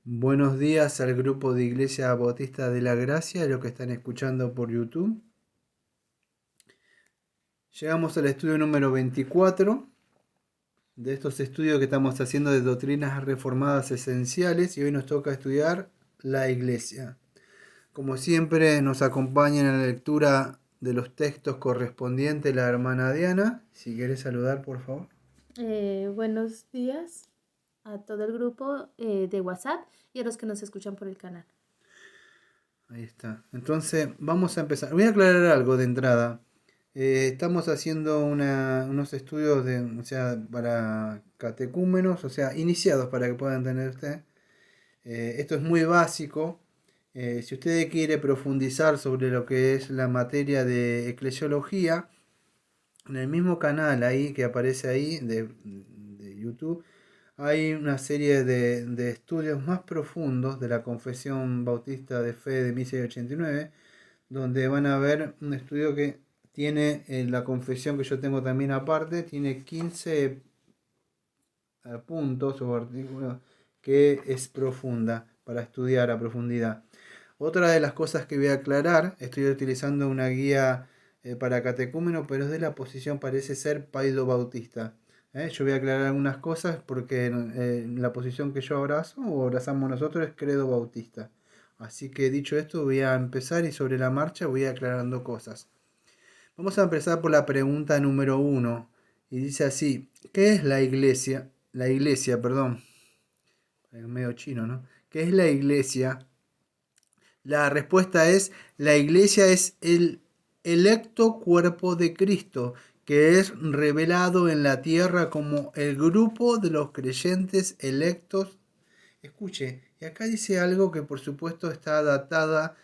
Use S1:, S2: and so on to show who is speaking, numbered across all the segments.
S1: Buenos días al grupo de Iglesia Bautista de la Gracia, los que están escuchando por YouTube. Llegamos al estudio número 24 de estos estudios que estamos haciendo de doctrinas reformadas esenciales y hoy nos toca estudiar la Iglesia. Como siempre nos acompaña en la lectura de los textos correspondientes la hermana Diana. Si quieres saludar, por favor.
S2: Buenos días a todo el grupo de WhatsApp y a los que nos escuchan por el canal.
S1: Ahí está. Entonces vamos a empezar. Voy a aclarar algo de entrada. Estamos haciendo unos estudios o sea, para catecúmenos, o sea, iniciados para que puedan entender usted. Esto es muy básico. Si usted quiere profundizar sobre lo que es la materia de eclesiología, en el mismo canal ahí que aparece ahí de YouTube, hay una serie de estudios más profundos de la Confesión Bautista de Fe de 1689, donde van a ver un estudio que tiene la confesión que yo tengo también aparte, tiene 15 puntos o artículos que es profunda para estudiar a profundidad. Otra de las cosas que voy a aclarar, estoy utilizando una guía para catecúmeno, pero es de la posición parece ser paido bautista. Yo voy a aclarar algunas cosas porque la posición que yo abrazo o abrazamos nosotros es credo bautista. Así que dicho esto voy a empezar y sobre la marcha voy aclarando cosas. Vamos a empezar por la pregunta número 1 y dice así, ¿qué es la iglesia? La iglesia, perdón, es medio chino, ¿no? ¿Qué es la iglesia? La respuesta es, la iglesia es el electo cuerpo de Cristo, que es revelado en la tierra como el grupo de los creyentes electos. Escuche, y acá dice algo que por supuesto está adaptada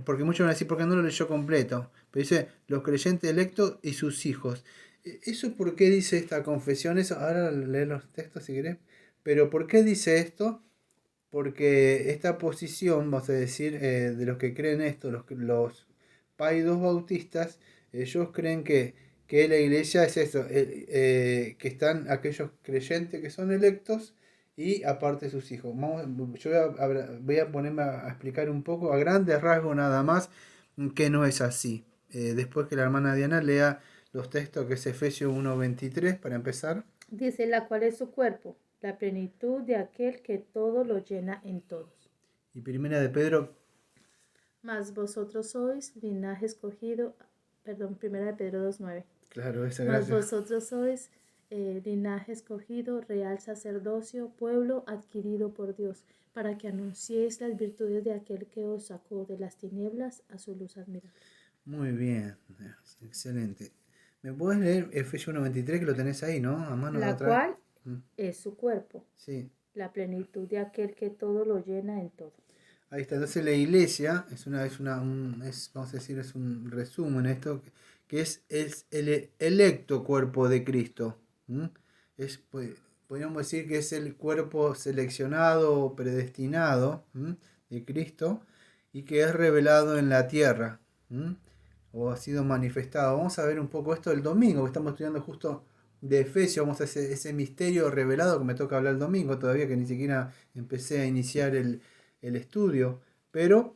S1: porque muchos van a decir, porque no lo leyó completo, pero dice los creyentes electos y sus hijos. ¿Eso por qué dice esta confesión? Eso, ahora lee los textos si querés, pero ¿por qué dice esto? Porque esta posición, vamos a decir, de los que creen esto, los paidos bautistas, ellos creen que la iglesia es eso, que están aquellos creyentes que son electos y aparte sus hijos. Yo voy a ponerme a explicar un poco, a grandes rasgos nada más, que no es así. Después que la hermana Diana lea los textos que es Efesios 1:23 para empezar.
S2: Dice, la cual es su cuerpo, la plenitud de aquel que todo lo llena en todos.
S1: Y primera de Pedro.
S2: Mas vosotros sois linaje escogido, primera de Pedro 2:9.
S1: Claro, esa
S2: Mas
S1: gracia.
S2: vosotros sois linaje escogido, real sacerdocio, pueblo adquirido por Dios, para que anunciéis las virtudes de aquel que os sacó de las tinieblas a su luz admirable.
S1: Muy bien, excelente. ¿Me puedes leer Efesios 1:23 que lo tenés ahí, ¿no? A mano de
S2: La
S1: otra vez.
S2: cual es su cuerpo,
S1: Sí,
S2: la plenitud de aquel que todo lo llena en todo.
S1: ahí está. Entonces la iglesia vamos a decir, es un resumen esto, que es el electo cuerpo de Cristo. ¿M? Podríamos decir que es el cuerpo seleccionado o predestinado, de Cristo y que es revelado en la tierra. ¿M? O ha sido manifestado. Vamos a ver un poco esto el domingo, que estamos estudiando justo de Efesios, vamos a ese misterio revelado que me toca hablar el domingo, todavía que ni siquiera empecé a iniciar el estudio, pero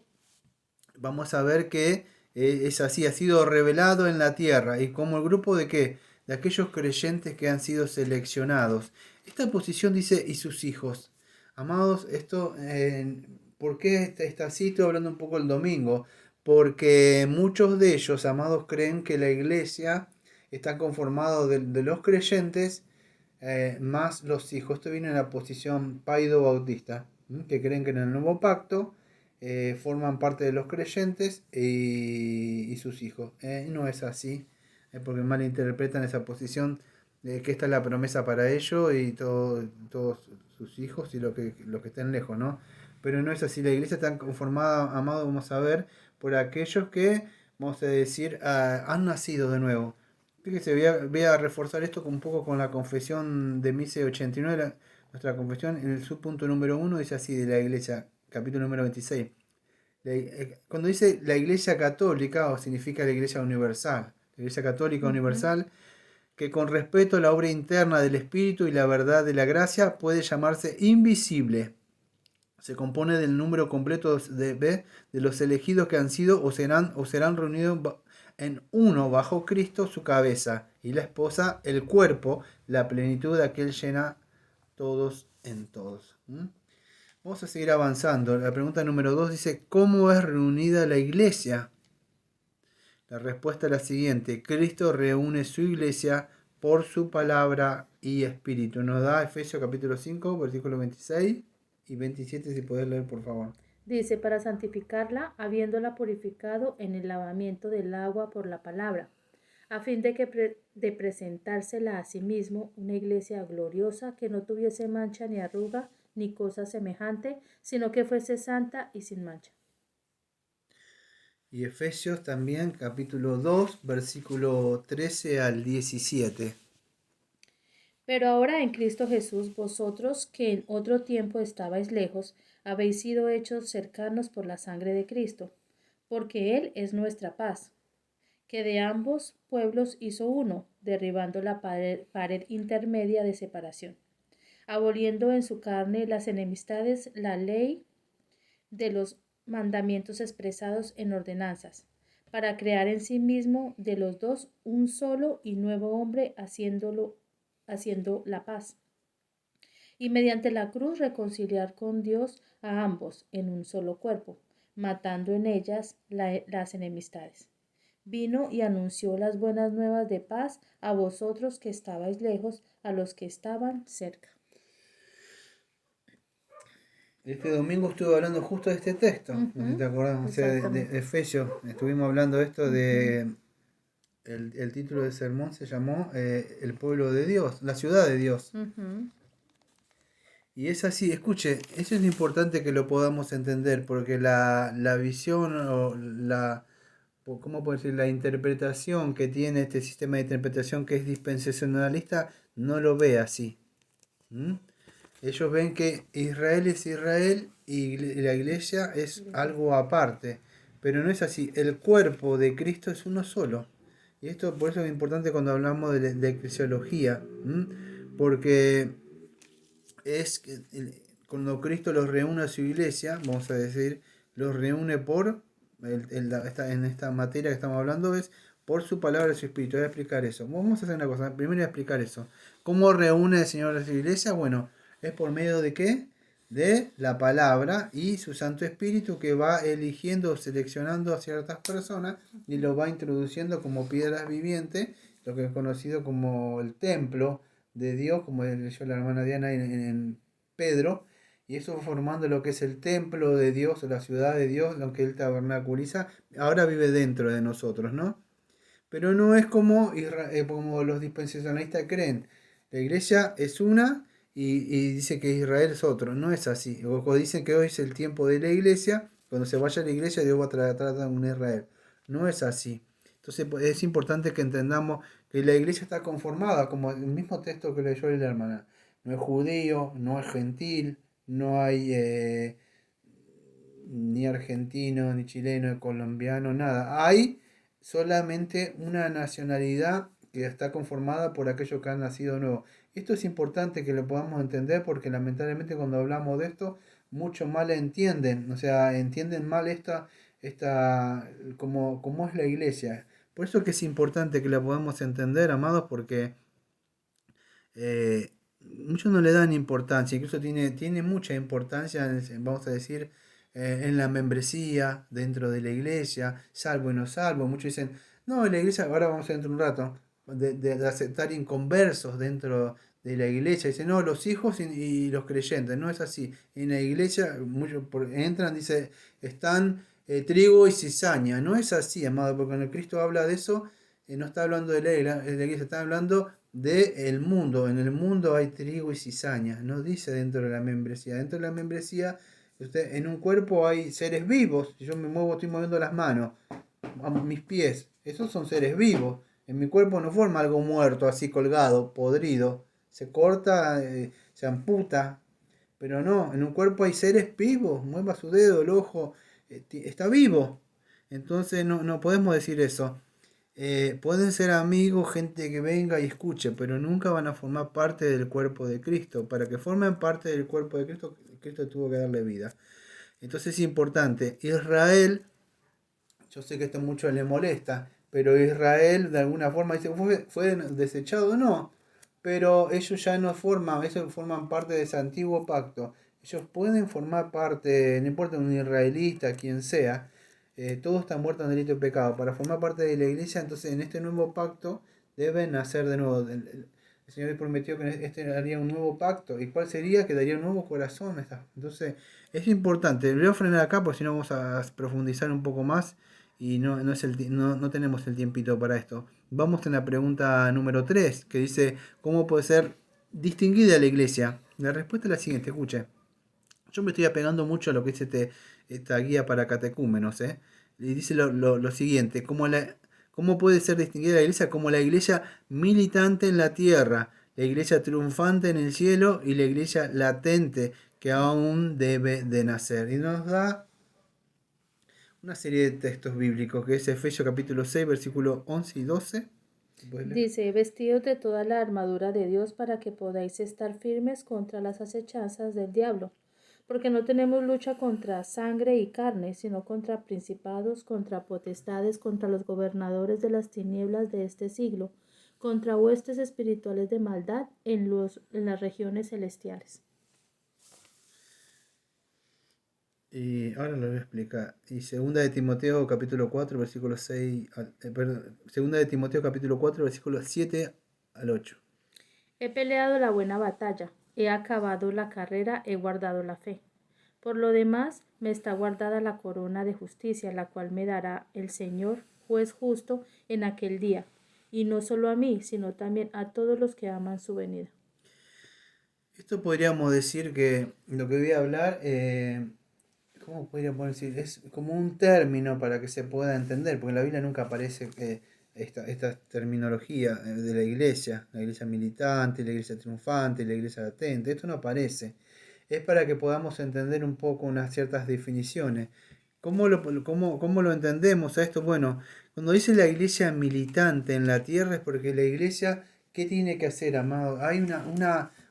S1: vamos a ver que es así, ha sido revelado en la tierra y como el grupo de qué, de aquellos creyentes que han sido seleccionados. Esta posición dice y sus hijos. Amados, esto, ¿por qué está así? Estoy hablando un poco el domingo, porque muchos de ellos, amados, creen que la iglesia está conformada de los creyentes más los hijos. Esto viene en la posición paido bautista, que creen que en el nuevo pacto forman parte de los creyentes y sus hijos. No es así, porque malinterpretan esa posición de que esta es la promesa para ellos y todos sus hijos y lo que estén lejos, ¿no? Pero no es así, la iglesia está conformada, amado, vamos a ver, por aquellos que, vamos a decir, han nacido de nuevo. Fíjese, voy a reforzar esto un poco con la confesión de Mise 89, nuestra confesión, en el subpunto número 1 dice así de la iglesia, capítulo número 26. Cuando dice la iglesia católica, o significa la iglesia universal, la iglesia católica universal, que con respeto a la obra interna del Espíritu y la verdad de la gracia puede llamarse invisible. se compone del número completo de los elegidos que han sido o serán reunidos en uno bajo Cristo, su cabeza, y la esposa, el cuerpo, la plenitud de aquel llena todos en todos. Vamos a seguir avanzando. La pregunta número 2 dice, ¿cómo es reunida la iglesia? La respuesta es la siguiente: Cristo reúne su iglesia por su palabra y espíritu. Nos da Efesios capítulo 5, versículos 26 y 27, si podés leer, por favor.
S2: Dice, para santificarla, habiéndola purificado en el lavamiento del agua por la palabra, a fin de presentársela a sí mismo una iglesia gloriosa que no tuviese mancha ni arruga ni cosa semejante, sino que fuese santa y sin mancha.
S1: Y Efesios también, capítulo 2, versículo 13 al 17.
S2: Pero ahora en Cristo Jesús, vosotros que en otro tiempo estabais lejos, habéis sido hechos cercanos por la sangre de Cristo, porque Él es nuestra paz, que de ambos pueblos hizo uno, derribando la pared intermedia de separación, aboliendo en su carne las enemistades, la ley de los mandamientos expresados en ordenanzas, para crear en sí mismo de los dos un solo y nuevo hombre, haciendo la paz, y mediante la cruz reconciliar con Dios a ambos en un solo cuerpo, matando en ellas las enemistades. Vino y anunció las buenas nuevas de paz a vosotros que estabais lejos, a los que estaban cerca.
S1: Este domingo estuve hablando justo de este texto, no sé si te acordás, o sea, de Efesios. Estuvimos hablando de esto de... El título del sermón se llamó El pueblo de Dios, la ciudad de Dios. Y es así, escuche, eso es importante que lo podamos entender, porque la visión o ¿cómo puedo decir? La interpretación que tiene este sistema de interpretación que es dispensacionalista no lo ve así. Ellos ven que Israel es Israel y la iglesia es algo aparte, pero no es así. El cuerpo de Cristo es uno solo. Y esto por eso es importante cuando hablamos de eclesiología, porque es que cuando Cristo los reúne a su iglesia, vamos a decir, los reúne por, en esta materia que estamos hablando, es por su palabra y su espíritu. Voy a explicar eso. Vamos a hacer una cosa, primero voy a explicar eso. ¿Cómo reúne el Señor a su iglesia? Bueno, es por medio de qué? De la palabra y su Santo Espíritu, que va eligiendo, seleccionando a ciertas personas y los va introduciendo como piedras vivientes, lo que es conocido como el templo de Dios, como leyó la hermana Diana en Pedro, y eso va formando lo que es el templo de Dios, o la ciudad de Dios, lo que Él tabernaculiza, ahora vive dentro de nosotros, ¿no? Pero no es como los dispensacionalistas creen. La iglesia es una y dice que Israel es otro. No es así. O dicen que hoy es el tiempo de la iglesia, cuando se vaya a la iglesia Dios va a tratar a un Israel. No es así. Entonces es importante que entendamos que la iglesia está conformada, como el mismo texto que leyó la hermana. No es judío, no es gentil, no hay ni argentino, ni chileno, ni colombiano, nada. Hay solamente una nacionalidad que está conformada por aquellos que han nacido nuevos. Esto es importante que lo podamos entender porque lamentablemente cuando hablamos de esto, muchos mal entienden, o sea, entienden mal cómo es la iglesia. Por eso que es importante que la podamos entender, amados, porque muchos no le dan importancia, incluso tiene mucha importancia, vamos a decir, en la membresía, dentro de la iglesia, salvo y no salvo. Muchos dicen, no, en la iglesia, ahora vamos a dentro de un rato, de aceptar inconversos dentro de la iglesia. Dicen, no, los hijos y los creyentes, no es así. En la iglesia, muchos entran, dice, están trigo y cizaña. No es así, amado, porque cuando Cristo habla de eso, no está hablando de la iglesia, está hablando del mundo. En el mundo hay trigo y cizaña, no dice dentro de la membresía. Dentro de la membresía, en un cuerpo hay seres vivos. Si yo me muevo, estoy moviendo las manos, mis pies, esos son seres vivos. En mi cuerpo no forma algo muerto, así colgado, podrido. Se corta, se amputa. Pero no, en un cuerpo hay seres vivos. Mueva su dedo, el ojo, está vivo. Entonces no podemos decir eso. Pueden ser amigos, gente que venga y escuche, pero nunca van a formar parte del cuerpo de Cristo. Para que formen parte del cuerpo de Cristo, Cristo tuvo que darle vida. Entonces es importante. Israel, yo sé que esto mucho le molesta, pero Israel de alguna forma dice, ¿fue desechado? No, pero ellos ya no forman, ellos forman parte de ese antiguo pacto. Ellos pueden formar parte, no importa un israelita, quien sea, todos están muertos en delito y pecado. Para formar parte de la iglesia, entonces en este nuevo pacto deben nacer de nuevo. El Señor prometió que este haría un nuevo pacto. ¿Y cuál sería? Que daría un nuevo corazón. Entonces es importante. Voy a frenar acá porque si no vamos a profundizar un poco más y no tenemos el tiempito para esto. Vamos en la pregunta número 3 que dice, ¿cómo puede ser distinguida la iglesia? La respuesta es la siguiente, escuche. Yo me estoy apegando mucho a lo que es esta guía para catecúmenos. Y dice lo siguiente, ¿cómo puede ser distinguida la iglesia? Como la iglesia militante en la tierra, la iglesia triunfante en el cielo y la iglesia latente que aún debe de nacer. Y nos da una serie de textos bíblicos, que es Efesios capítulo 6, versículos 11 y 12. ¿Puedes leer?
S2: Dice, vestidos de toda la armadura de Dios para que podáis estar firmes contra las acechanzas del diablo, porque no tenemos lucha contra sangre y carne, sino contra principados, contra potestades, contra los gobernadores de las tinieblas de este siglo, contra huestes espirituales de maldad en las regiones celestiales.
S1: Y ahora lo voy a explicar. Y segunda de Timoteo capítulo 4 versículo 6, perdón, segunda de Timoteo capítulo 4 versículos 7 al 8.
S2: He peleado la buena batalla, he acabado la carrera, he guardado la fe. Por lo demás, me está guardada la corona de justicia, la cual me dará el Señor, juez justo, en aquel día, y no solo a mí, sino también a todos los que aman su venida.
S1: Esto podríamos decir que lo que voy a hablar, ¿cómo podríamos decir? Es como un término para que se pueda entender, porque en la Biblia nunca aparece esta terminología de la iglesia militante, la iglesia triunfante, la iglesia latente, esto no aparece. Es para que podamos entender un poco unas ciertas definiciones. ¿Cómo lo entendemos a esto? Bueno, cuando dice la iglesia militante en la tierra es porque la iglesia, ¿qué tiene que hacer, amado? Hay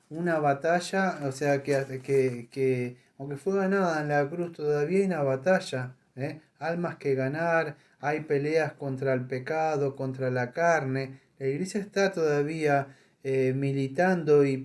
S1: una batalla, o sea, que aunque fue ganada en la cruz, todavía hay una batalla, ¿eh? Almas que ganar, hay peleas contra el pecado, contra la carne. La iglesia está todavía militando y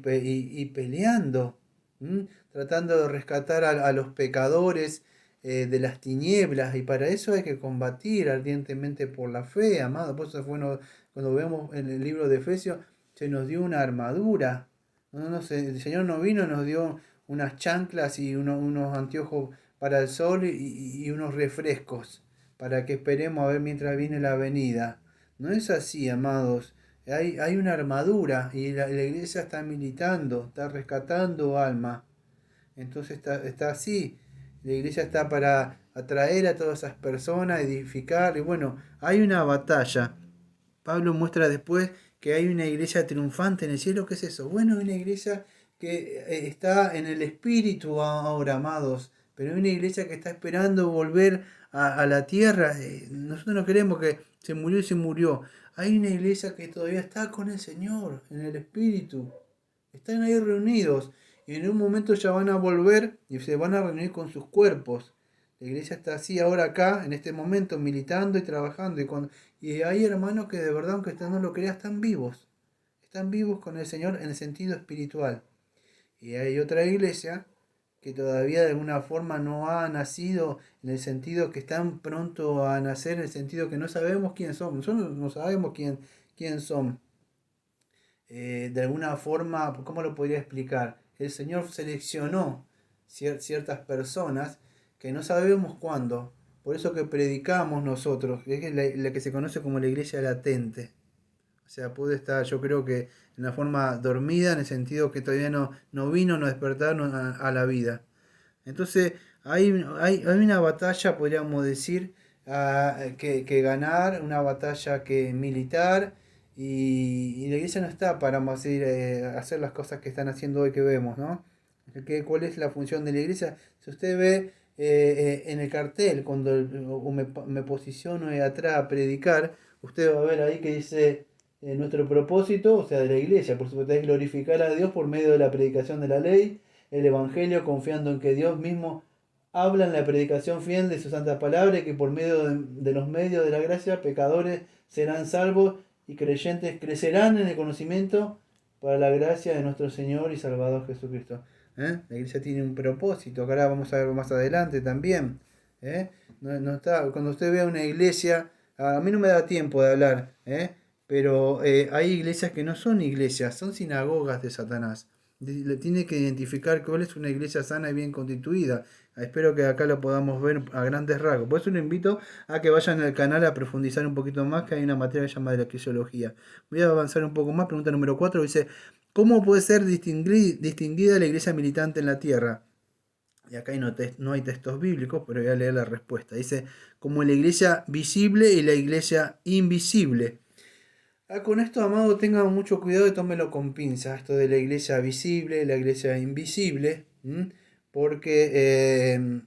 S1: peleando, ¿m? Tratando de rescatar a los pecadores de las tinieblas, y para eso hay que combatir ardientemente por la fe, amado. Por eso es bueno, cuando vemos en el libro de Efesios, se nos dio una armadura. No sé, el Señor no vino, nos dio unas chanclas y unos anteojos para el sol y unos refrescos para que esperemos a ver mientras viene la venida. No es así, amados. Hay una armadura y la iglesia está militando, está rescatando alma. Entonces está así. La iglesia está para atraer a todas esas personas, edificar. Y bueno, hay una batalla. Pablo muestra después que hay una iglesia triunfante en el cielo. ¿Qué es eso? Bueno, una iglesia que está en el espíritu ahora, amados. Pero hay una iglesia que está esperando volver a la tierra. Nosotros no queremos que se murió y se murió. Hay una iglesia que todavía está con el Señor, en el espíritu. Están ahí reunidos. Y en un momento ya van a volver y se van a reunir con sus cuerpos. La iglesia está así ahora acá, en este momento, militando y trabajando. Y hay hermanos que de verdad, aunque usted no lo crea, están vivos. Están vivos con el Señor en el sentido espiritual. Y hay otra iglesia que todavía de alguna forma no ha nacido en el sentido que están pronto a nacer, en el sentido que no sabemos quién son. Nosotros no sabemos quién son. De alguna forma, ¿cómo lo podría explicar? El Señor seleccionó ciertas personas que no sabemos cuándo. Por eso que predicamos nosotros, que es la que se conoce como la iglesia latente. O sea, puede estar, yo creo que en una forma dormida, en el sentido que todavía no vino, no despertaron a la vida. Entonces, hay una batalla, podríamos decir, que ganar, una batalla que militar, y la iglesia no está para vamos a decir, hacer las cosas que están haciendo hoy que vemos, ¿no? ¿Cuál es la función de la iglesia? Si usted ve en el cartel, cuando me posiciono ahí atrás a predicar, usted va a ver ahí que dice nuestro propósito, o sea, de la iglesia, por supuesto, es glorificar a Dios por medio de la predicación de la ley el Evangelio confiando en que Dios mismo habla en la predicación fiel de su santa palabra y que por medio de los medios de la gracia pecadores serán salvos y creyentes crecerán en el conocimiento para la gracia de nuestro Señor y Salvador Jesucristo. La iglesia tiene un propósito, que ahora vamos a ver más adelante también. No está, cuando usted vea una iglesia, a mí no me da tiempo de hablar, pero hay iglesias que no son iglesias, son sinagogas de Satanás. Le tiene que identificar cuál es una iglesia sana y bien constituida. Espero que acá lo podamos ver a grandes rasgos. Por eso lo invito a que vayan al canal a profundizar un poquito más, que hay una materia llamada de la eclesiología. Voy a avanzar un poco más. Pregunta número 4 dice, ¿cómo puede ser distinguida la iglesia militante en la tierra? Y acá no hay textos bíblicos, pero voy a leer la respuesta. Dice, como la iglesia visible y la iglesia invisible. Con esto, amado, tengan mucho cuidado y tómelo con pinzas, esto de la iglesia visible, la iglesia invisible, porque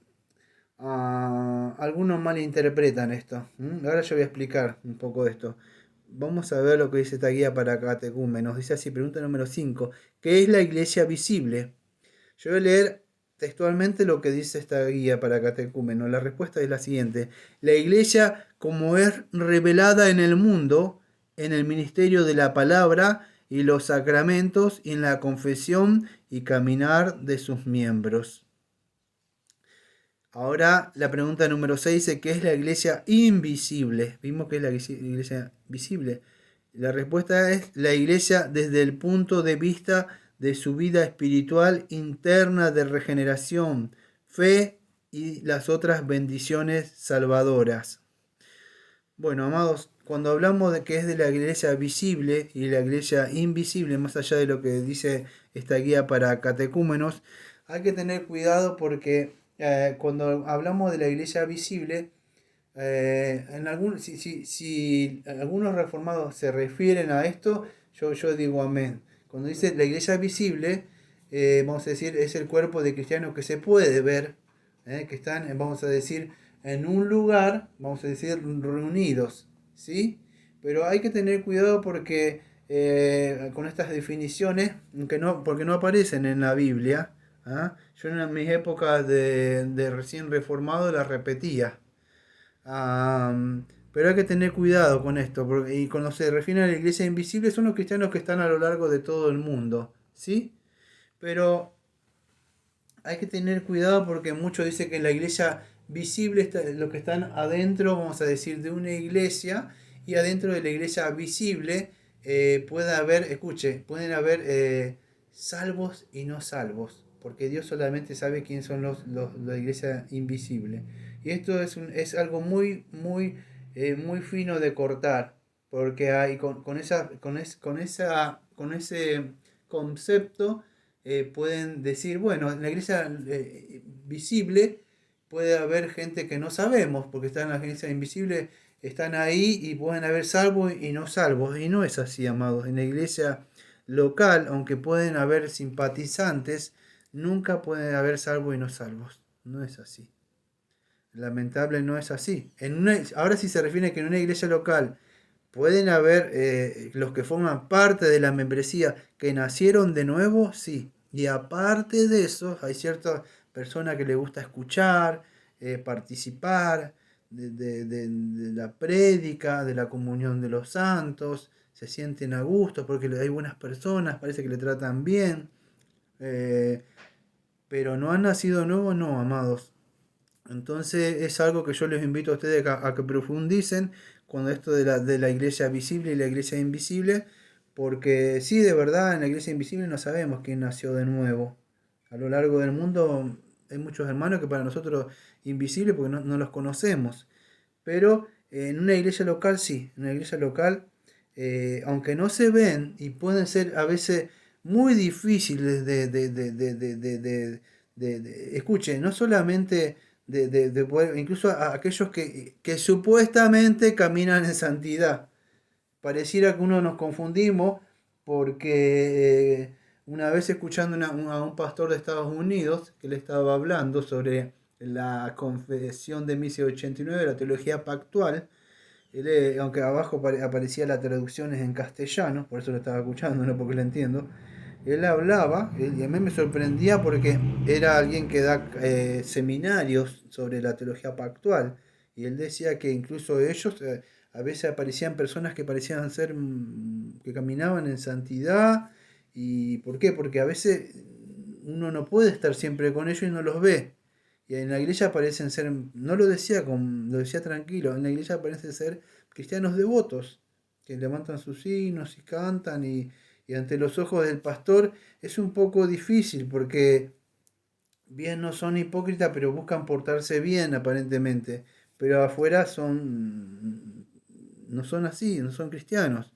S1: algunos malinterpretan esto. Ahora yo voy a explicar un poco de esto. Vamos a ver lo que dice esta guía para catecúmenos. Dice así, pregunta número 5, ¿qué es la iglesia visible? Yo voy a leer textualmente lo que dice esta guía para catecúmenos. La respuesta es la siguiente. La iglesia, como es revelada en el mundo, en el ministerio de la palabra y los sacramentos y en la confesión y caminar de sus miembros. Ahora la pregunta número 6 dice, ¿qué es la iglesia invisible? Vimos que es la iglesia visible. La respuesta es la iglesia desde el punto de vista de su vida espiritual interna de regeneración, fe y las otras bendiciones salvadoras. Bueno, amados, cuando hablamos de que es de la iglesia visible y la iglesia invisible, más allá de lo que dice esta guía para catecúmenos, hay que tener cuidado porque cuando hablamos de la iglesia visible, si algunos reformados se refieren a esto, yo digo amén. Cuando dice la iglesia visible, vamos a decir, es el cuerpo de cristianos que se puede ver, que están, vamos a decir, en un lugar, vamos a decir, reunidos, ¿sí? Pero hay que tener cuidado porque con estas definiciones, porque no aparecen en la Biblia. Yo en mis épocas de recién reformado las repetía. Pero hay que tener cuidado con esto, y cuando se refiere a la iglesia invisible son los cristianos que están a lo largo de todo el mundo, ¿sí? Pero hay que tener cuidado porque muchos dicen que la iglesia visible está lo que están adentro, vamos a decir, de una iglesia, y adentro de la iglesia visible puede haber, escuche, pueden haber salvos y no salvos, porque Dios solamente sabe quién son la iglesia invisible. Y esto es algo muy fino de cortar, porque hay con ese concepto pueden decir, bueno, en la iglesia visible puede haber gente que no sabemos, porque está en la iglesia invisible, están ahí y pueden haber salvos y no salvos. Y no es así, amados. En la iglesia local, aunque pueden haber simpatizantes, nunca pueden haber salvos y no salvos. No es así. Lamentable no es así. Ahora sí se refiere a que en una iglesia local pueden haber los que forman parte de la membresía que nacieron de nuevo, sí. Y aparte de eso, hay ciertas personas que les gusta escuchar, participar de la prédica, de la comunión de los santos, se sienten a gusto porque hay buenas personas, parece que le tratan bien, eh, pero no han nacido de nuevo, no, amados. Entonces es algo que yo les invito a ustedes a que profundicen cuando esto de la iglesia visible y la iglesia invisible, porque sí, de verdad, en la iglesia invisible no sabemos quién nació de nuevo. A lo largo del mundo hay muchos hermanos que para nosotros invisibles porque no los conocemos. Pero en una iglesia local sí, en una iglesia local, aunque no se ven y pueden ser a veces muy difíciles escuchen, no solamente de poder, incluso a aquellos que supuestamente caminan en santidad. Pareciera que uno nos confundimos porque una vez escuchando a un pastor de Estados Unidos que le estaba hablando sobre la Confesión de 1689, la teología pactual, aunque abajo aparecía la traducción en castellano, por eso lo estaba escuchando, no porque lo entiendo, él hablaba, y a mí me sorprendía porque era alguien que da seminarios sobre la teología pactual, y él decía que incluso ellos, a veces aparecían personas que parecían ser, que caminaban en santidad, ¿y por qué? Porque a veces uno no puede estar siempre con ellos y no los ve. Y en la iglesia parecen ser, no lo decía lo decía tranquilo, en la iglesia parecen ser cristianos devotos, que levantan sus signos y cantan y ante los ojos del pastor es un poco difícil porque bien no son hipócritas, pero buscan portarse bien aparentemente, pero afuera son no son así, no son cristianos.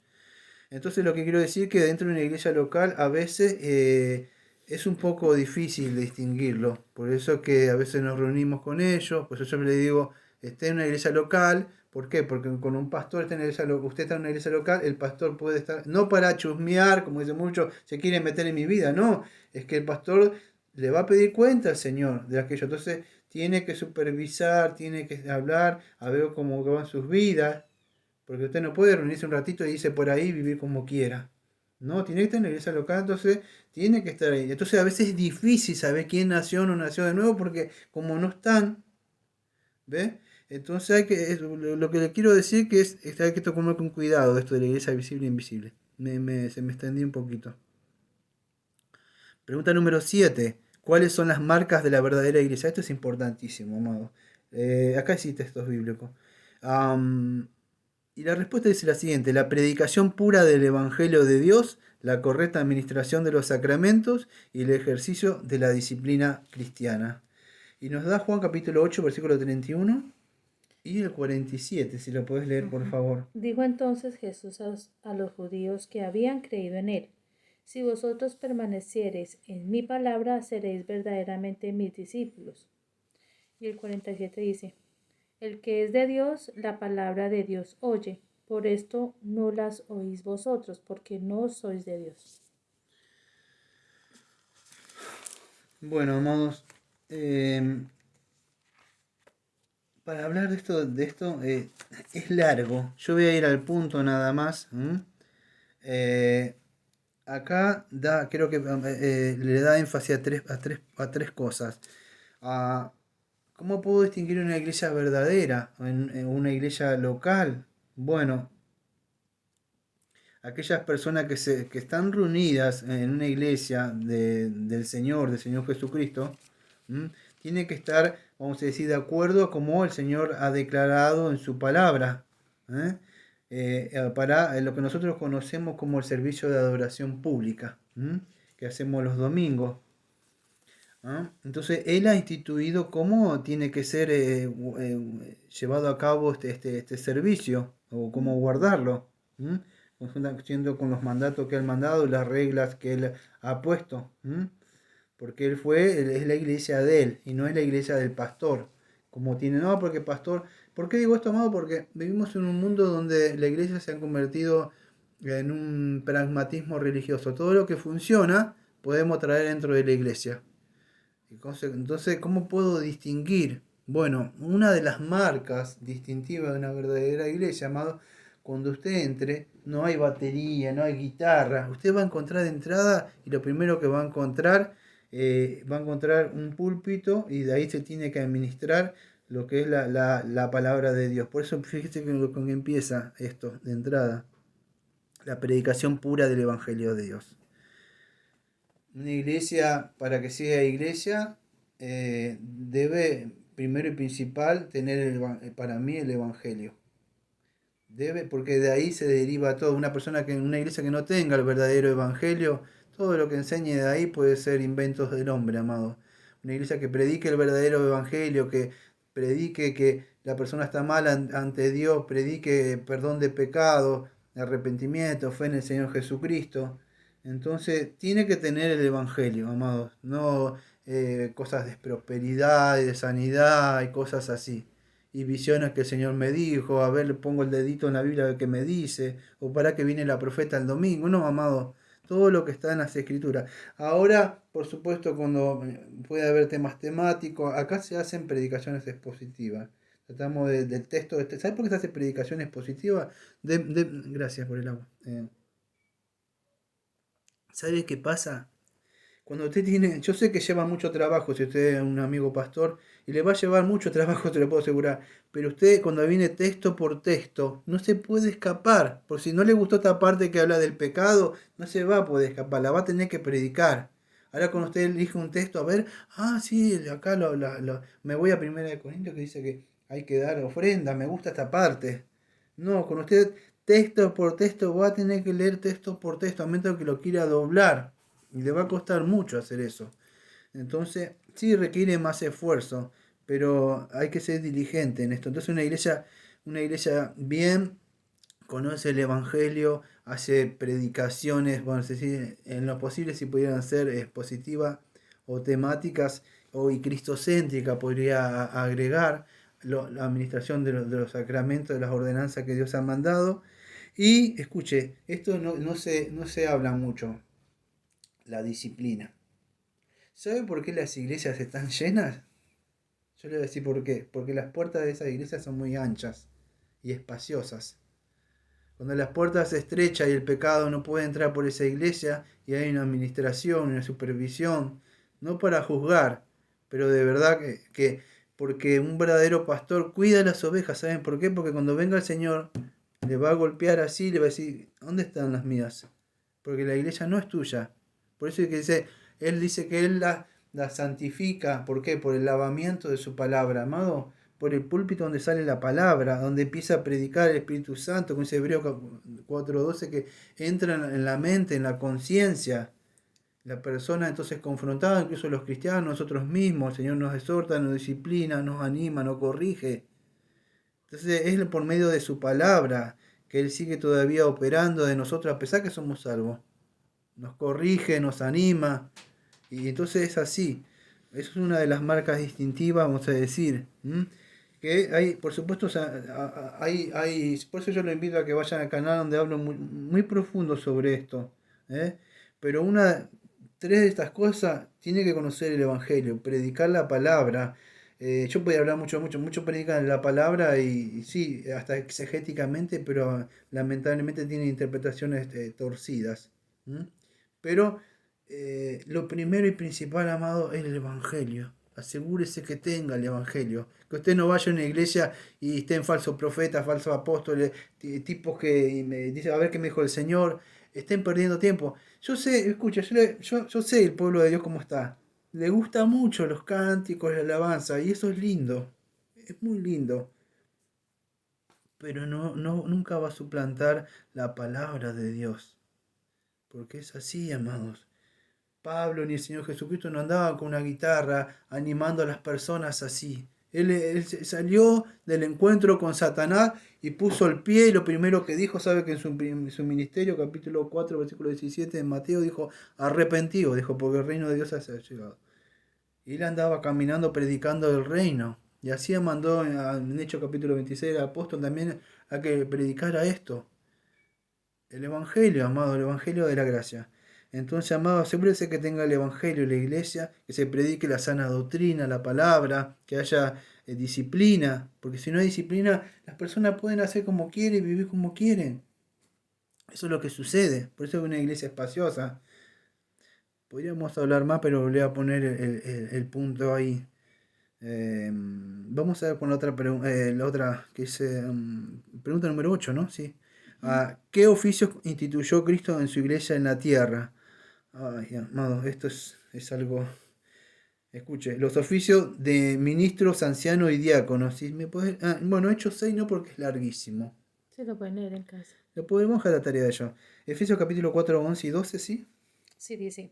S1: Entonces lo que quiero decir que dentro de una iglesia local a veces es un poco difícil distinguirlo. Por eso que a veces nos reunimos con ellos, pues yo le digo, esté en una iglesia local. ¿Por qué? Porque con un pastor está en una iglesia usted está en una iglesia local, el pastor puede estar, no para chusmear, como dicen muchos, se quiere meter en mi vida, no, es que el pastor le va a pedir cuenta al Señor de aquello. Entonces tiene que supervisar, tiene que hablar, a ver cómo van sus vidas, porque usted no puede reunirse un ratito y irse por ahí y vivir como quiera. No, tiene que estar en la iglesia local, entonces tiene que estar ahí. Entonces a veces es difícil saber quién nació o no nació de nuevo, porque como no están, ¿ve? Entonces hay que, lo que le quiero decir que es hay que tomar con cuidado esto de la iglesia visible e invisible. Se me extendí un poquito. Pregunta número 7. ¿Cuáles son las marcas de la verdadera iglesia? Esto es importantísimo, amado. Acá hay textos bíblicos. Am, Y la respuesta dice la siguiente: la predicación pura del Evangelio de Dios, la correcta administración de los sacramentos y el ejercicio de la disciplina cristiana. Y nos da Juan capítulo 8, versículo 31 y el 47, si lo podés leer por
S2: Ujú.
S1: favor.
S2: Dijo entonces Jesús a los judíos que habían creído en él: Si vosotros permaneciereis en mi palabra, seréis verdaderamente mis discípulos. Y el 47 dice: El que es de Dios, la palabra de Dios oye. Por esto no las oís vosotros, porque no sois de Dios.
S1: Bueno, amados, para hablar de esto es largo. Yo voy a ir al punto nada más. Eh, Acá da, creo que le da énfasis a tres cosas. A, ¿cómo puedo distinguir una iglesia verdadera en una iglesia local? Bueno, aquellas personas que están reunidas en una iglesia del Señor Jesucristo, ¿m? Tiene que estar, vamos a decir, de acuerdo como el Señor ha declarado en su palabra, ¿eh? Para lo que nosotros conocemos como el servicio de adoración pública, que hacemos los domingos. ¿Ah? Entonces, Él ha instituido cómo tiene que ser llevado a cabo este servicio o cómo guardarlo, ¿m? Conjunto con los mandatos que Él ha mandado, las reglas que Él ha puesto, porque Él es la iglesia de Él y no es la iglesia del pastor. Como tiene, no, porque pastor, ¿por qué digo esto, amado? Porque vivimos en un mundo donde la iglesia se ha convertido en un pragmatismo religioso. Todo lo que funciona podemos traer dentro de la iglesia. Entonces, ¿cómo puedo distinguir? Bueno, una de las marcas distintivas de una verdadera iglesia, amado, cuando usted entre, no hay batería, no hay guitarra. Usted va a encontrar de entrada y lo primero que va a encontrar un púlpito y de ahí se tiene que administrar lo que es la palabra de Dios. Por eso fíjese con que empieza esto de entrada, la predicación pura del Evangelio de Dios. Una iglesia, para que sea iglesia, debe, primero y principal, tener para mí el Evangelio. Debe, porque de ahí se deriva todo. Una iglesia que no tenga el verdadero Evangelio, todo lo que enseñe de ahí puede ser inventos del hombre, amado. Una iglesia que predique el verdadero Evangelio, que predique que la persona está mal ante Dios, predique perdón de pecado, arrepentimiento, fe en el Señor Jesucristo. Entonces tiene que tener el Evangelio, amados, no cosas de prosperidad y de sanidad y cosas así. Y visiones que el Señor me dijo, a ver, le pongo el dedito en la Biblia a ver qué me dice, o para que viene la profeta el domingo. No, amado, todo lo que está en las escrituras. Ahora, por supuesto, cuando puede haber temas temáticos, acá se hacen predicaciones expositivas. Tratamos del texto. ¿Sabes por qué se hace predicación expositiva? Gracias por el agua. ¿Sabe qué pasa? Cuando usted tiene, yo sé que lleva mucho trabajo si usted es un amigo pastor y le va a llevar mucho trabajo, te lo puedo asegurar, pero usted cuando viene texto por texto no se puede escapar, por si no le gustó esta parte que habla del pecado, no se va a poder escapar, la va a tener que predicar. Ahora cuando usted elige un texto, a ver, sí, acá me voy a 1 Corintios que dice que hay que dar ofrenda, me gusta esta parte. No, con usted texto por texto va a tener que leer texto por texto, a menos que lo quiera doblar. Y le va a costar mucho hacer eso. Entonces, sí requiere más esfuerzo, pero hay que ser diligente en esto. Entonces, una iglesia bien conoce el Evangelio, hace predicaciones, bueno, es decir, en lo posible si pudieran ser expositivas o temáticas o y cristocéntrica, podría agregar la administración de los sacramentos, de las ordenanzas que Dios ha mandado. Y escuche, esto no se habla mucho, la disciplina. ¿Sabe por qué las iglesias están llenas? Yo le voy a decir por qué. Porque las puertas de esas iglesias son muy anchas y espaciosas. Cuando las puertas se estrechan y el pecado no puede entrar por esa iglesia y hay una administración, una supervisión, no para juzgar, pero de verdad que porque un verdadero pastor cuida las ovejas, ¿saben por qué? Porque cuando venga el Señor le va a golpear así, le va a decir, ¿dónde están las mías? Porque la iglesia no es tuya. Por eso es que él dice que él la santifica. ¿Por qué? Por el lavamiento de su palabra, amado. Por el púlpito donde sale la palabra, donde empieza a predicar el Espíritu Santo, con ese Hebreo 4:12 que entra en la mente, en la conciencia. La persona entonces confrontada, incluso los cristianos, nosotros mismos, el Señor nos exhorta, nos disciplina, nos anima, nos corrige. Entonces es por medio de su palabra que Él sigue todavía operando de nosotros a pesar que somos salvos. Nos corrige, nos anima. Y entonces es así. Eso es una de las marcas distintivas, vamos a decir. Que hay, por supuesto, o sea, por eso yo lo invito a que vayan al canal donde hablo muy, muy profundo sobre esto. ¿eh? Pero tres de estas cosas tiene que conocer el Evangelio, predicar la palabra. Yo podría hablar mucho predican la palabra y sí, hasta exegéticamente, pero lamentablemente tiene interpretaciones torcidas. Pero lo primero y principal, amado, es el Evangelio. Asegúrese que tenga el Evangelio. Que usted no vaya a una iglesia y estén falsos profetas, falsos apóstoles, tipos que me dicen, a ver qué me dijo el Señor. Estén perdiendo tiempo. Yo sé, escucha, yo sé el pueblo de Dios cómo está. Le gusta mucho los cánticos, la alabanza, y eso es lindo. Es muy lindo. Pero nunca va a suplantar la palabra de Dios. Porque es así, amados. Pablo ni el Señor Jesucristo no andaban con una guitarra animando a las personas así. Él salió del encuentro con Satanás y puso el pie y lo primero que dijo, sabe que en su ministerio, capítulo 4, versículo 17 de Mateo, dijo, arrepentido, dijo, porque el reino de Dios ha llegado. Y él andaba caminando predicando el reino. Y así mandó en Hechos capítulo 26 el apóstol también a que predicara esto. El Evangelio, amado, el Evangelio de la gracia. Entonces, amado, asegúrese que tenga el Evangelio en la iglesia, que se predique la sana doctrina, la palabra, que haya disciplina, porque si no hay disciplina, las personas pueden hacer como quieren y vivir como quieren. Eso es lo que sucede, por eso es una iglesia espaciosa. Podríamos hablar más, pero le voy a poner el punto ahí. Vamos a ver con la otra que es pregunta número 8, ¿no? Sí. ¿Qué oficios instituyó Cristo en su iglesia en la tierra? Ay, amado, esto es algo. Escuche, los oficios de ministros, ancianos y diáconos. ¿Sí? Bueno, Hechos 6 no porque es larguísimo.
S2: Se lo pueden leer en casa.
S1: Lo podemos dejar la tarea de ello. Efesios capítulo 4, 11 y 12, ¿sí?
S2: Sí, dice.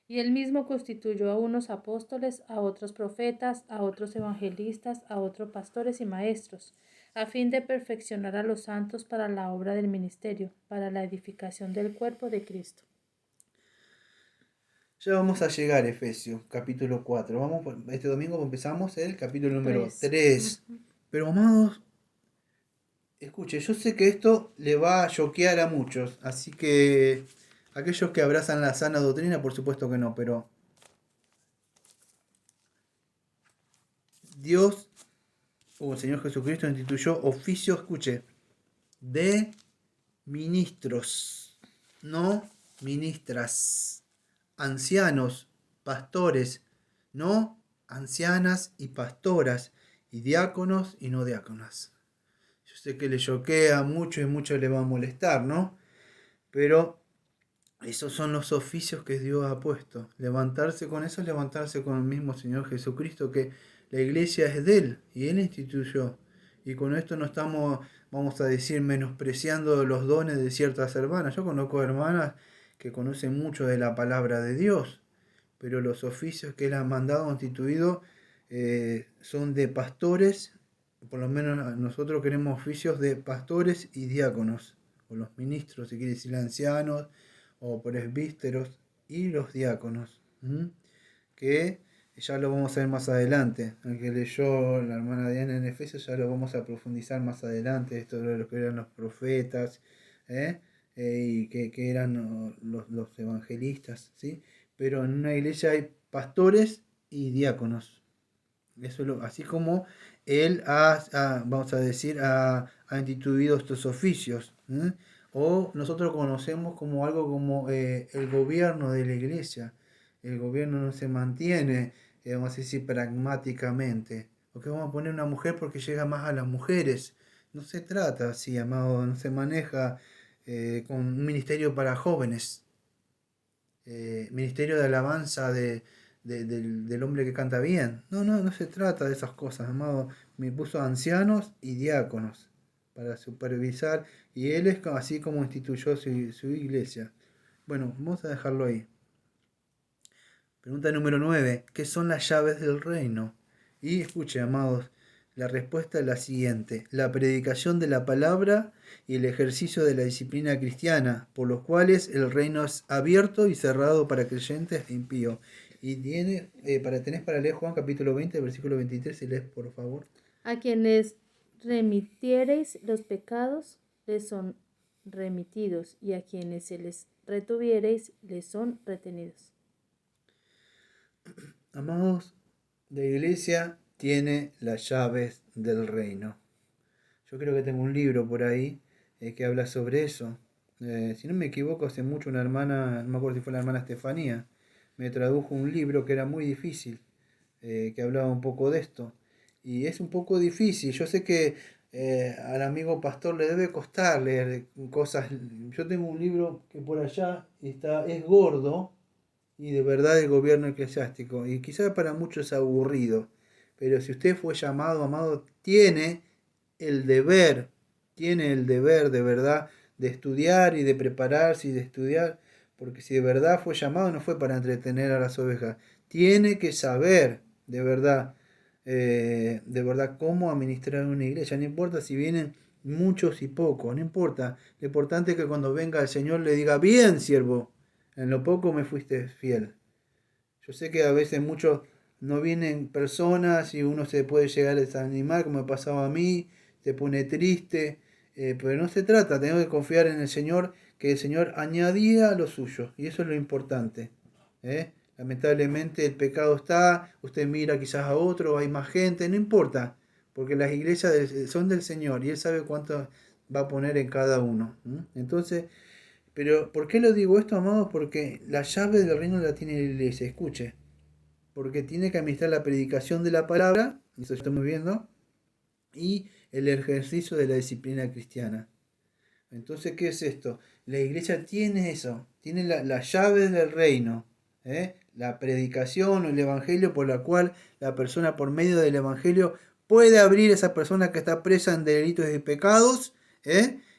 S2: Y él mismo constituyó a unos apóstoles, a otros profetas, a otros evangelistas, a otros pastores y maestros, a fin de perfeccionar a los santos para la obra del ministerio, para la edificación del cuerpo de Cristo.
S1: Ya vamos a llegar a Efesios capítulo 4. Este domingo empezamos el capítulo número 3. Pero amados, escuche, yo sé que esto le va a choquear a muchos, así que aquellos que abrazan la sana doctrina, por supuesto que no, pero Dios, o el Señor Jesucristo, instituyó oficio, escuche, de ministros, no ministras, ancianos, pastores, no ancianas y pastoras, y diáconos y no diáconas. Yo sé que le choquea mucho y mucho le va a molestar, ¿no? Pero esos son los oficios que Dios ha puesto. Levantarse con eso es levantarse con el mismo Señor Jesucristo, que la iglesia es de Él y Él instituyó. Y con esto no estamos, vamos a decir, menospreciando los dones de ciertas hermanas. Yo conozco hermanas que conocen mucho de la palabra de Dios, pero los oficios que Él ha mandado, instituido, son de pastores. Por lo menos nosotros queremos oficios de pastores y diáconos, o los ministros, si quiere decir ancianos, o presbíteros y los diáconos, que ya lo vamos a ver más adelante. El que leyó la hermana Diana en Efesios ya lo vamos a profundizar más adelante, esto de lo que eran los profetas, y que eran los evangelistas, ¿sí? Pero en una iglesia hay pastores y diáconos. Eso es así como él vamos a decir, ha instituido estos oficios. O nosotros conocemos como algo como el gobierno de la iglesia. El gobierno no se mantiene, vamos a decir, pragmáticamente. Porque vamos a poner una mujer porque llega más a las mujeres. No se trata así, amado, no se maneja con un ministerio para jóvenes. Ministerio de alabanza del hombre que canta bien. No se trata de esas cosas, amado. Me puso ancianos y diáconos para supervisar, y él es así como instituyó su iglesia. Bueno, vamos a dejarlo ahí. Pregunta número 9. ¿Qué son las llaves del reino? Y escuche, amados, la respuesta es la siguiente: la predicación de la palabra y el ejercicio de la disciplina cristiana, por los cuales el reino es abierto y cerrado para creyentes e impíos. Y tenés para leer Juan capítulo 20, versículo 23, si lees por favor.
S2: A quienes remitiereis los pecados, les son remitidos, y a quienes se les retuviereis, les son retenidos.
S1: Amados, la iglesia tiene las llaves del reino. Yo creo que tengo un libro por ahí que habla sobre eso. Si no me equivoco, hace mucho una hermana, no me acuerdo si fue la hermana Estefanía, me tradujo un libro que era muy difícil, que hablaba un poco de esto. Y es un poco difícil. Yo sé que al amigo pastor le debe costar leer cosas. Yo tengo un libro que por allá es gordo, y de verdad el gobierno eclesiástico. Y quizás para muchos es aburrido. Pero si usted fue llamado, amado, el deber, tiene el deber de verdad de estudiar y de prepararse y de estudiar, porque si de verdad fue llamado, no fue para entretener a las ovejas, tiene que saber de verdad cómo administrar una iglesia. No importa si vienen muchos y pocos, no importa. Lo importante es que cuando venga el Señor le diga: bien, siervo, en lo poco me fuiste fiel. Yo sé que a veces muchos no vienen personas y uno se puede llegar a desanimar, como me pasaba a mí, se pone triste, pero no se trata, tenemos que confiar en el Señor, que el Señor añadía lo suyo, y eso es lo importante. Lamentablemente el pecado está, usted mira quizás a otro, hay más gente, no importa, porque las iglesias son del Señor y Él sabe cuánto va a poner en cada uno. Entonces, pero ¿por qué lo digo esto, amados? Porque la llave del reino la tiene la iglesia, escuche. Porque tiene que administrar la predicación de la palabra, eso estamos viendo, y el ejercicio de la disciplina cristiana. Entonces, ¿qué es esto? La iglesia tiene eso, tiene la llave del reino, la predicación o el evangelio, por la cual la persona, por medio del evangelio, puede abrir a esa persona que está presa en delitos y pecados,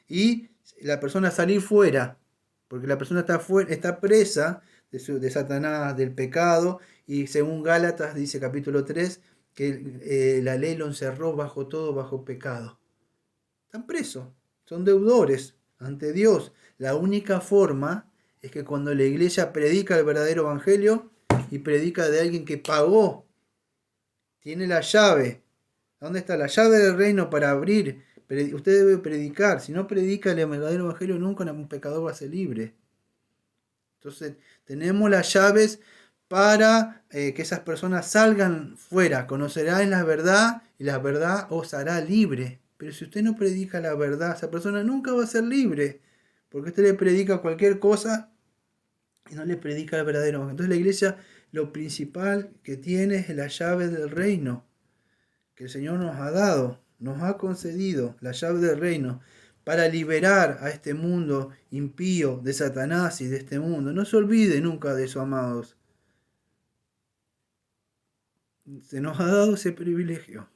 S1: y la persona salir fuera, porque la persona está presa de Satanás, del pecado, y según Gálatas dice capítulo 3, que la ley lo encerró bajo pecado. Están presos, son deudores ante Dios. La única forma es que cuando la iglesia predica el verdadero evangelio y predica de alguien que pagó, tiene la llave. ¿Dónde está la llave del reino para abrir? Usted debe predicar. Si no predica el verdadero evangelio, nunca un pecador va a ser libre. Entonces, tenemos las llaves para que esas personas salgan fuera. Conocerán la verdad y la verdad os hará libre. Pero si usted no predica la verdad, esa persona nunca va a ser libre. Porque usted le predica cualquier cosa y no le predica el verdadero evangelio. Entonces la iglesia lo principal que tiene es la llave del reino que el Señor nos ha dado, nos ha concedido la llave del reino para liberar a este mundo impío de Satanás y de este mundo. No se olvide nunca de eso, amados. Se nos ha dado ese privilegio.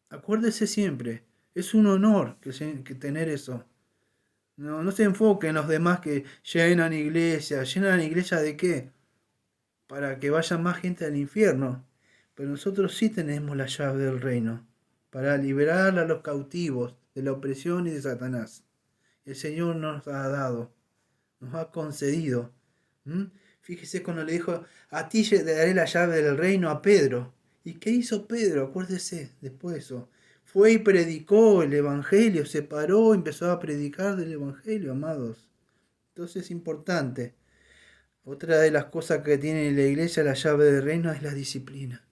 S1: Acuérdese siempre, es un honor que tener eso. No se enfoque en los demás que llenan iglesia. ¿Llenan iglesia de qué? Para que vaya más gente al infierno. Pero nosotros sí tenemos la llave del reino para liberar a los cautivos de la opresión y de Satanás. El Señor nos ha dado, nos ha concedido. Fíjese cuando le dijo, a ti te daré la llave del reino a Pedro. ¿Y qué hizo Pedro? Acuérdese, después de eso. Fue y predicó el Evangelio, se paró, empezó a predicar del Evangelio, amados. Entonces es importante. Otra de las cosas que tiene la iglesia, la llave del reino, es la disciplina.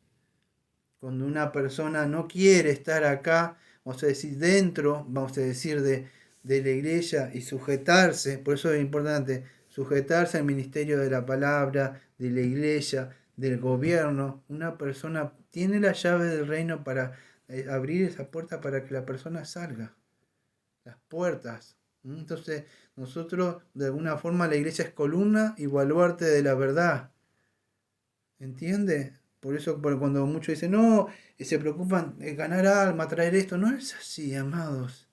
S1: Cuando una persona no quiere estar acá, vamos a decir dentro, vamos a decir de la iglesia y sujetarse, por eso es importante, sujetarse al ministerio de la palabra, de la iglesia, del gobierno. Una persona tiene la llave del reino para abrir esa puerta para que la persona salga. Las puertas. Entonces, nosotros, de alguna forma, la iglesia es columna y baluarte de la verdad. ¿Entiende? Por eso cuando muchos dicen, no, se preocupan de ganar alma, traer esto, no es así, amados.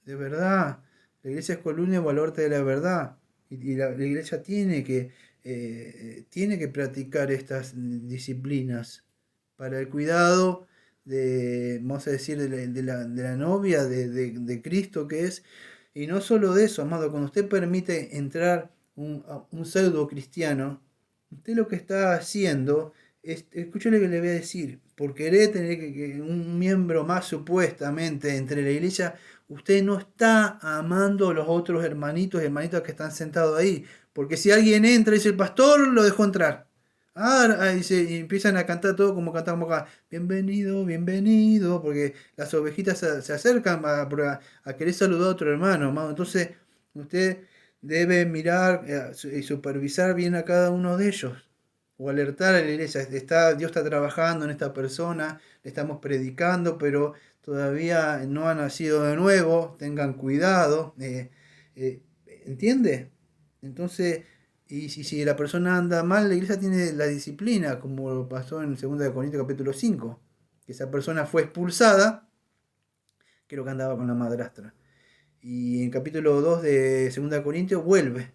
S1: De verdad, la iglesia es columna y baluarte de la verdad. Y la iglesia tiene que practicar estas disciplinas para el cuidado de, vamos a decir, de la novia de Cristo que es. Y no solo de eso, amado, cuando usted permite entrar a un pseudo cristiano, usted lo que está haciendo es, escuche lo que le voy a decir, por querer tener que un miembro más supuestamente entre la iglesia, usted no está amando a los otros hermanitos y hermanitas que están sentados ahí. Porque si alguien entra y dice, el pastor lo dejó entrar. Y empiezan a cantar todo como cantamos acá. Bienvenido, bienvenido. Porque las ovejitas se acercan a querer saludar a otro hermano, hermano. Entonces, usted debe mirar y supervisar bien a cada uno de ellos. O alertar a la iglesia. Dios está trabajando en esta persona. Le estamos predicando, pero todavía no ha nacido de nuevo. Tengan cuidado. ¿Entiende? Entonces, y si la persona anda mal, la iglesia tiene la disciplina, como pasó en 2 Corintios capítulo 5, que esa persona fue expulsada, creo que andaba con la madrastra. Y en capítulo 2 de 2 Corintios vuelve,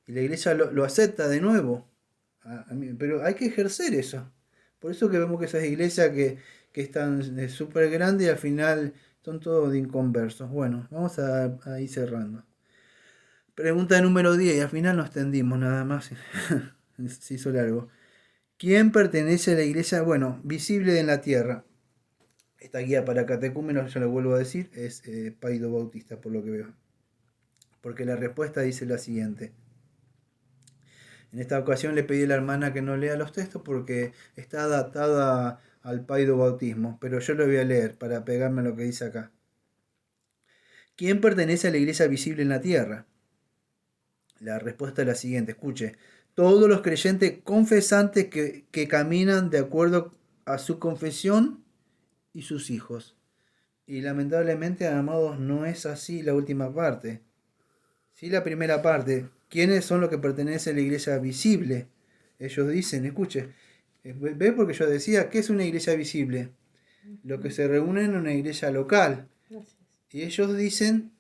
S1: y la iglesia lo acepta de nuevo. Pero hay que ejercer eso. Por eso que vemos que esas iglesias que están súper grandes y al final son todos de inconversos. Bueno, vamos a ir cerrando. Pregunta número 10 y al final nos extendimos nada más. Se hizo largo. ¿Quién pertenece a la iglesia? Bueno, visible en la tierra. Esta guía para catecúmenos, ya lo vuelvo a decir, es Paido Bautista, por lo que veo. Porque la respuesta dice la siguiente. En esta ocasión le pedí a la hermana que no lea los textos porque está adaptada al Paido Bautismo, pero yo lo voy a leer para pegarme a lo que dice acá. ¿Quién pertenece a la iglesia visible en la tierra? La respuesta es la siguiente, escuche. Todos los creyentes confesantes que caminan de acuerdo a su confesión y sus hijos. Y lamentablemente, amados, no es así la última parte. Sí, la primera parte. ¿Quiénes son los que pertenecen a la iglesia visible? Ellos dicen, escuche, ve porque yo decía, ¿qué es una iglesia visible? Lo que se reúnen en una iglesia local.
S2: Gracias.
S1: Y ellos dicen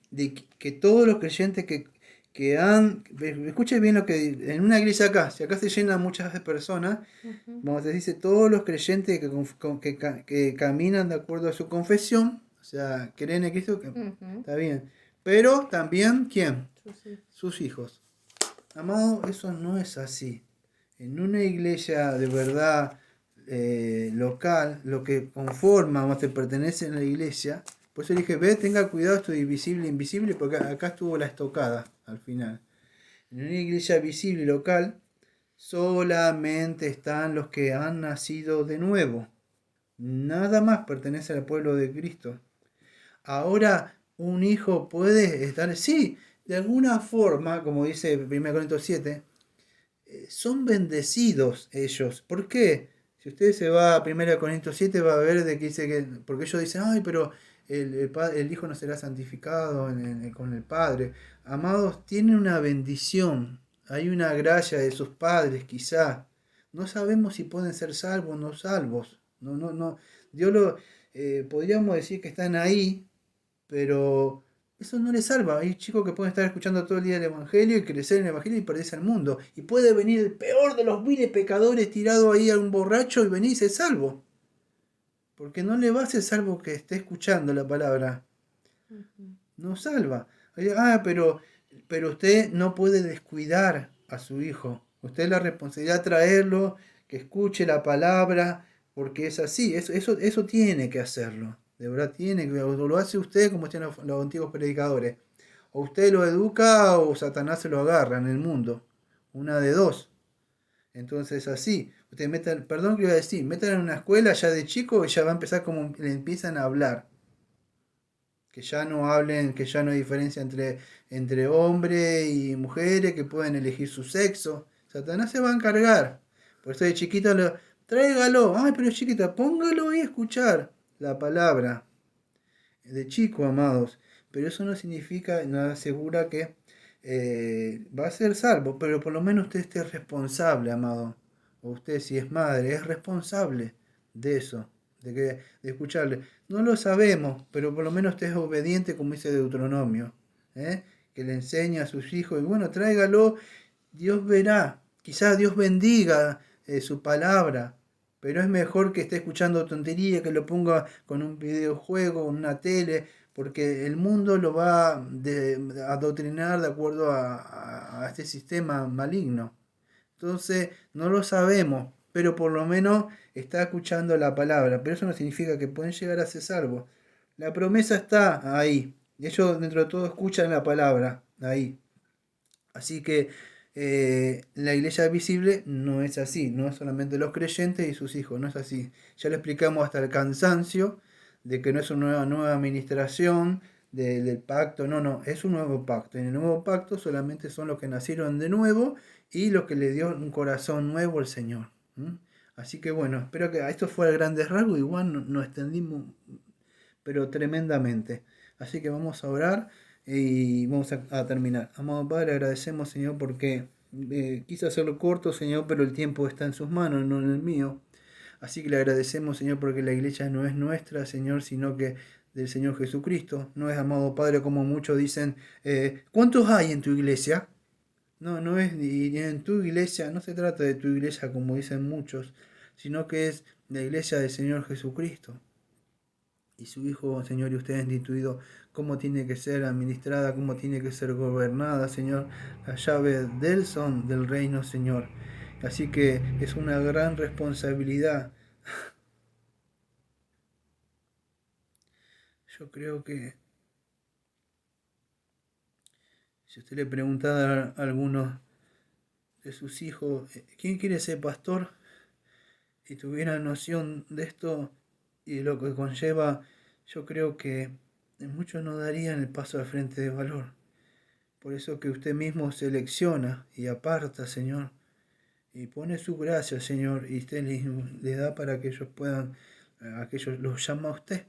S1: que todos los creyentes que han, escuche bien lo que en una iglesia acá, si acá se llenan muchas personas, vamos a decir, todos los creyentes que caminan de acuerdo a su confesión, o sea, creen en Cristo, está bien, pero también, ¿quién? Sus hijos. Amado, eso no es así. En una iglesia de verdad local, lo que conforma o te pertenece a la iglesia, por eso dije, ve, tenga cuidado, esto de visible e invisible, porque acá estuvo la estocada al final. En una iglesia visible y local, solamente están los que han nacido de nuevo. Nada más pertenece al pueblo de Cristo. Ahora, un hijo puede estar, sí, de alguna forma, como dice 1 Corintios 7, son bendecidos ellos. ¿Por qué? Si usted se va a 1 Corintios 7 va a ver de que dice que, porque ellos dicen, ay, pero el Hijo no será santificado con el Padre. Amados, tienen una bendición, hay una gracia de sus padres quizá. No sabemos si pueden ser salvos o no salvos. No, no, no. Dios podríamos decir que están ahí, pero eso no les salva. Hay chicos que pueden estar escuchando todo el día el Evangelio y crecer en el Evangelio y perderse al mundo. Y puede venir el peor de los viles pecadores tirado ahí a un borracho y venir y ser salvo. Porque no le va a ser salvo que esté escuchando la palabra.
S2: Ujú.
S1: No salva. Ah, pero usted no puede descuidar a su hijo. Usted la responsabilidad de traerlo, que escuche la palabra, porque es así. Eso tiene que hacerlo. De verdad tiene que, o lo hace usted como hacían los antiguos predicadores. O usted lo educa o Satanás se lo agarra en el mundo. Una de dos. Entonces así. Usted perdón que iba a decir, métalo en una escuela ya de chico y ya va a empezar como le empiezan a hablar. Que ya no hablen, que ya no hay diferencia entre hombres y mujeres, que pueden elegir su sexo. Satanás se va a encargar. Por eso de chiquito tráigalo. Ay, pero es chiquita, póngalo y escuchar la palabra. De chico, amados. Pero eso no significa, no asegura que va a ser salvo, pero por lo menos usted esté responsable, amado. O usted, si es madre, es responsable de eso, de escucharle. No lo sabemos, pero por lo menos usted es obediente, como dice Deuteronomio, ¿eh? Que le enseña a sus hijos. Y bueno, tráigalo, Dios verá. Quizás Dios bendiga su palabra, pero es mejor que esté escuchando tontería, que lo ponga con un videojuego, una tele, porque el mundo lo va a adoctrinar de acuerdo a este sistema maligno. Entonces, no lo sabemos, pero por lo menos está escuchando la palabra. Pero eso no significa que pueden llegar a ser salvos. La promesa está ahí. Ellos dentro de todo escuchan la palabra ahí. Así que la iglesia visible no es así, no es solamente los creyentes y sus hijos, no es así. Ya lo explicamos hasta el cansancio de que no es una nueva administración del pacto, no, no, es un nuevo pacto. En el nuevo pacto solamente son los que nacieron de nuevo y los que le dio un corazón nuevo el Señor. ¿Mm? Así que bueno, espero que esto fue el grandes rasgo, igual nos extendimos pero tremendamente. Así que vamos a orar y vamos a terminar. Amado Padre, agradecemos, Señor, porque quise hacerlo corto, Señor, pero el tiempo está en sus manos, no en el mío. Así que le agradecemos, Señor, porque la iglesia no es nuestra, Señor, sino que del Señor Jesucristo. No es, amado Padre, como muchos dicen, ¿cuántos hay en tu iglesia? No, no es ni en tu iglesia, no se trata de tu iglesia como dicen muchos, sino que es la iglesia del Señor Jesucristo y su Hijo, Señor, y ustedes han instituido cómo tiene que ser administrada, cómo tiene que ser gobernada, Señor, las llaves del reino, Señor. Así que es una gran responsabilidad. Yo creo que si usted le preguntara a algunos de sus hijos, ¿quién quiere ser pastor? Y tuviera noción de esto y de lo que conlleva, yo creo que muchos no darían el paso al frente de valor. Por eso que usted mismo selecciona y aparta, Señor, y pone su gracia, Señor, y usted le da para que ellos puedan, aquellos los llama a usted,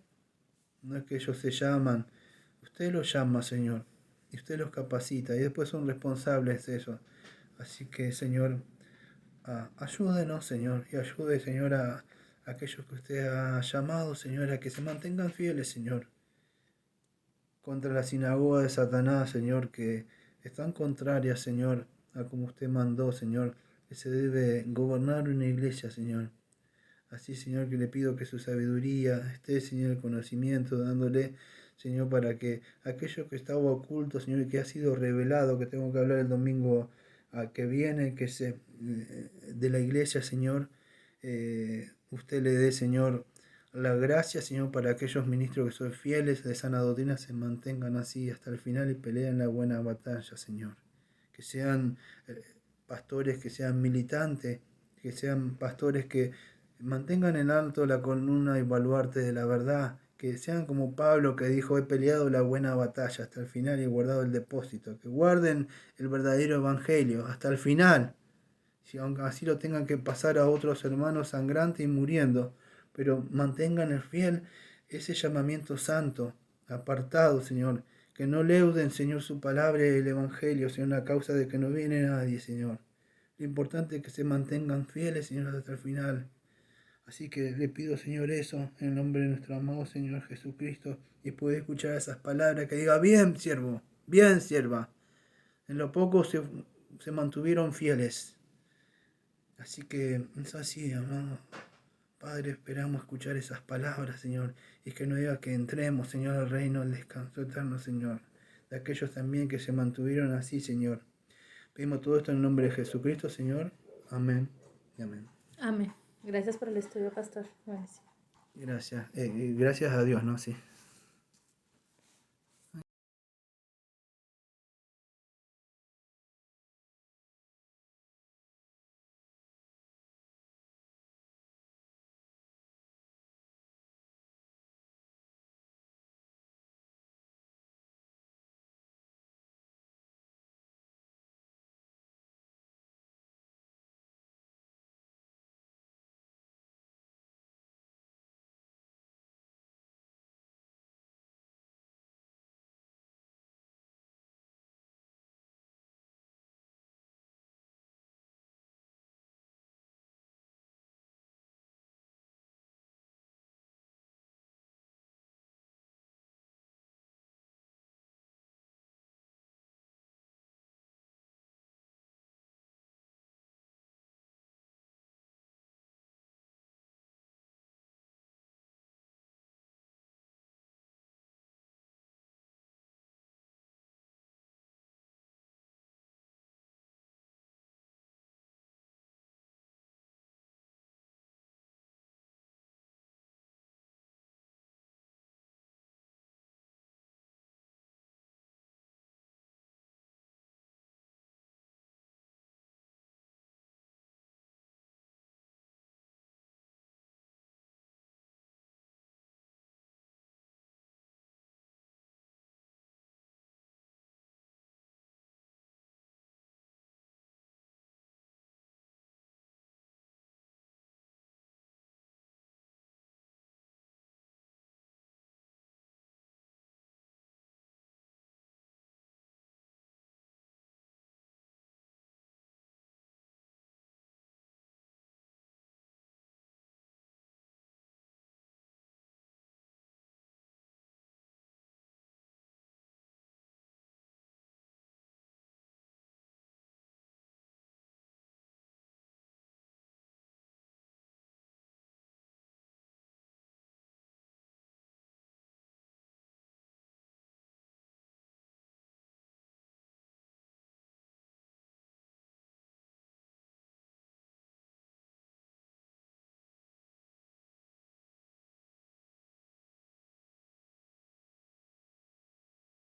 S1: no es que ellos se llaman, usted los llama, Señor, y usted los capacita, y después son responsables de eso. Así que, Señor, ayúdenos, Señor, y ayude, Señor, a aquellos que usted ha llamado, Señor, a que se mantengan fieles, Señor, contra la sinagoga de Satanás, Señor, que están contrarias, Señor, a como usted mandó, Señor, que se debe gobernar una iglesia, Señor. Así, Señor, que le pido que su sabiduría esté, Señor, el conocimiento, dándole, Señor, para que aquello que estaba oculto, Señor, y que ha sido revelado, que tengo que hablar el domingo que viene, de la iglesia, Señor, usted le dé, Señor, la gracia, Señor, para aquellos ministros que son fieles de sana doctrina se mantengan así hasta el final y peleen la buena batalla, Señor. Que sean pastores, que sean militantes, que sean pastores que mantengan en alto la columna y baluarte de la verdad, que sean como Pablo, que dijo: he peleado la buena batalla hasta el final y he guardado el depósito. Que guarden el verdadero evangelio hasta el final. Si aunque así lo tengan que pasar a otros hermanos sangrante y muriendo, pero mantengan el fiel ese llamamiento santo, apartado, Señor. Que no leuden, Señor, su palabra y el evangelio, Señor, a causa de que no viene nadie, Señor. Lo importante es que se mantengan fieles, Señor, hasta el final. Así que le pido, Señor, eso, en el nombre de nuestro amado Señor Jesucristo, y puede escuchar esas palabras que diga: bien, siervo, bien, sierva. En lo poco se mantuvieron fieles. Así que es así, amado Padre, esperamos escuchar esas palabras, Señor, y que no diga que entremos, Señor, al reino, al descanso eterno, Señor, de aquellos también que se mantuvieron así, Señor. Pedimos todo esto en el nombre de Jesucristo, Señor. Amén y amén.
S2: Amén. Gracias por el estudio, pastor. Buenísimo.
S1: Gracias. Gracias a Dios, ¿no? Sí.